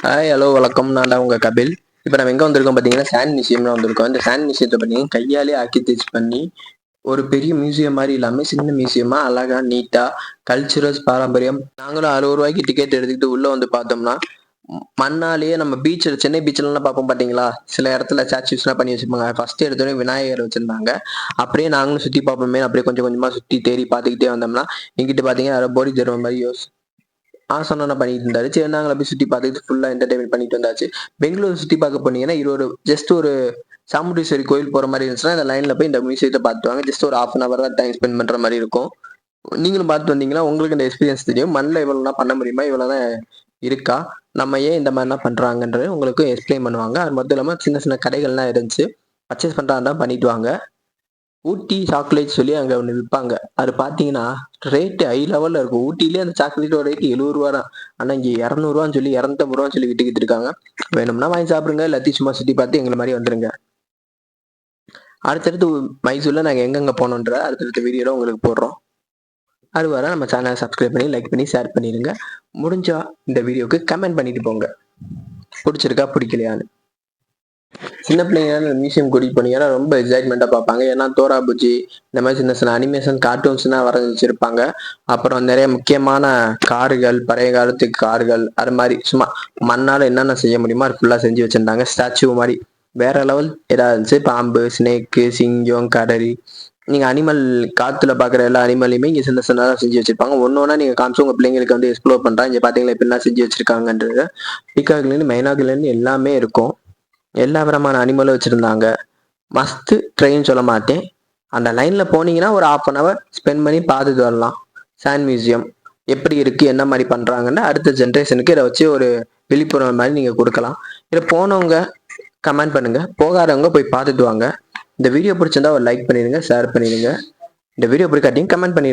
Hi hello வணக்கம். நான் தான் உங்க கபில். இப்போ நம்ம எங்கே வந்திருக்கோம் பார்த்தீங்கன்னா, சாண்ட் மியூசியம்ல வந்திருக்கோம். இந்த சாண்ட் மியூசியத்தை பார்த்தீங்கன்னா கையாலே ஆர்கிடெக்ட் பண்ணி ஒரு பெரிய மியூசியம் மாதிரி இல்லாமல் சின்ன மியூசியமா அழகா நீட்டா கல்ச்சுரல்ஸ் பாரம்பரியம். நாங்களும் 60 ரூபாய்க்கு டிக்கெட் எடுத்துக்கிட்டு உள்ள வந்து பார்த்தோம்னா மண்ணாலேயே நம்ம பீச்சில் சென்னை பீச்லலாம் பார்ப்போம் பார்த்தீங்களா, சில இடத்துல ஸ்டாச்சுஸ்லாம் பண்ணி வச்சிருப்பாங்க. ஃபர்ஸ்ட் எடுத்தோடனே விநாயகர் வச்சிருந்தாங்க. அப்படியே நாங்களும் சுற்றி பார்ப்போமே அப்படியே கொஞ்சம் கொஞ்சமாக சுற்றி தேடி பார்த்துக்கிட்டே வந்தோம்னா எங்கிட்ட பார்த்தீங்கன்னா யாரோ போடி தருவ மாதிரி சொன்னா பண்ணிட்டு இருந்தாரு. சரி நாங்கள போய் சுத்தி பார்த்துட்டு ஃபுல்லா என்டர்டைன்மெண்ட் பண்ணிட்டு வந்தாச்சு. பெங்களூர் சுத்தி பார்க்க போனீங்கன்னா, இது ஒரு ஜஸ்ட் ஒரு சாமுண்டீஸ்வரி கோயில் போற மாரி இருந்துச்சுன்னா, இந்த லைன்ல போய் இந்த மியூசியத்த பார்த்துட்டு வாங்க. ஜஸ்ட் ஒரு 1/2 அன் ஹவர் தான் டைம் ஸ்பெண்ட் பண்ற மாரி இருக்கும். நீங்களும் பார்த்துட்டு வந்தீங்கன்னா, உங்களுக்கு இந்த எக்ஸ்பீரியன்ஸ் தெரியும். மண்ல இவ்வளவுலாம் பண்ண முடியுமா? இவ்வளவுதான் இருக்கா? நம்ம ஏன் இந்த மாரிலாம் பண்றாங்கன்றது உங்களுக்கு எக்ஸ்பிளைன் பண்ணுவாங்க. அது மட்டும் இல்லாம சின்ன சின்ன கடைகள்லாம் இருந்துச்சு. பர்ச்சேஸ் பண்றதா இருந்தா பண்ணிட்டு வாங்க. ஊட்டி சாக்லேட் சொல்லி அங்க ஒண்ணு விப்பாங்க. அது பார்த்தீங்கன்னா, ரேட் ஹை லெவல்ல இருக்கும். ஊட்டியிலேயே அந்த சாக்லேட்டோட ரேட் ரூ. 70 தான். ஆனா இங்க ரூ. 200 சொல்லி ரூ. 250 சொல்லி வித்துக்கிட்டு இருக்காங்க. வேணும்னா வாங்கி சாப்பிடுங்க. எல்லாத்தையும் சும்மா சுத்தி பார்த்து எங்கள மாரி வந்துருங்க. அடுத்தடுத்து மைசூர்ல நாங்க எங்கெங்க போனோம்ன்றத அடுத்தடுத்த வீடியோல உங்களுக்கு போடுறோம். அது வர நம்ம சேனலை சப்ஸ்கிரைப் பண்ணி, லைக் பண்ணி, ஷேர் பண்ணிருங்க. முடிஞ்சா இந்த வீடியோக்கு கமெண்ட் பண்ணிட்டு போங்க. பிடிச்சிருக்கா பிடிக்கலையான்னு. சின்ன பிள்ளைங்க மியூசியம் கூட்டிட்டு போனீங்கன்னா ரொம்ப எக்ஸைட்மெண்ட்டாக பார்ப்பாங்க. ஏன்னா தோரா புஜ்ஜி இந்த மாதிரி சின்ன சின்ன அனிமேஷன் கார்ட்டூன்ஸ்லாம் வரைஞ்சி வச்சிருப்பாங்க. அப்புறம் நிறைய முக்கியமான கார்கள், பழைய காலத்து கார்கள், அது மாதிரி சும்மா மண்ணால் என்னென்ன செய்ய முடியுமோ அது ஃபுல்லாக செஞ்சு வச்சிருந்தாங்க. ஸ்டாச்சு மாதிரி வேற லெவல் ஏதாவது இருந்துச்சு. பாம்பு, ஸ்னேக்கு, சிங்கம், கடரி, நீங்க அனிமல் காத்துல பாக்குற எல்லா அனிமலையுமே இங்க சின்ன சின்னதா செஞ்சு வச்சிருப்பாங்க. ஒன்னொன்னா நீங்க காமிச்சு உங்க பிள்ளைங்களுக்கு வந்து எக்ஸ்ப்ளோர் பண்றாங்க. இங்க பாத்தீங்களா இப்படிலாம் செஞ்சு வச்சிருக்காங்கன்றது. பீகாக்ல இருந்து மைனாக்குல இருந்து எல்லாமே இருக்கும். எல்லா விதமான அனிமலும் வச்சிருந்தாங்க. மஸ்ட் ட்ரெயின் சொல்ல மாட்டேன். அந்த லைன்ல போனீங்கன்னா ஒரு 1/2 அன் ஹவர் ஸ்பெண்ட் பண்ணி பார்த்துட்டு வரலாம். சாண்ட் மியூசியம் எப்படி இருக்கு, என்ன மாதிரி பண்றாங்கன்னு அடுத்த ஜென்ரேஷனுக்கு இதை வச்சு ஒரு விழிப்புணர்வு மாதிரி நீங்க கொடுக்கலாம். இதை போனவங்க கமெண்ட் பண்ணுங்க, போகாதவங்க போய் பார்த்துட்டு வாங்க. இந்த வீடியோ பிடிச்சிருந்தா ஒரு லைக் பண்ணிடுங்க, ஷேர் பண்ணிடுங்க. இந்த வீடியோ பிடிக்காட்டியும் கமெண்ட் பண்ணிடுங்க.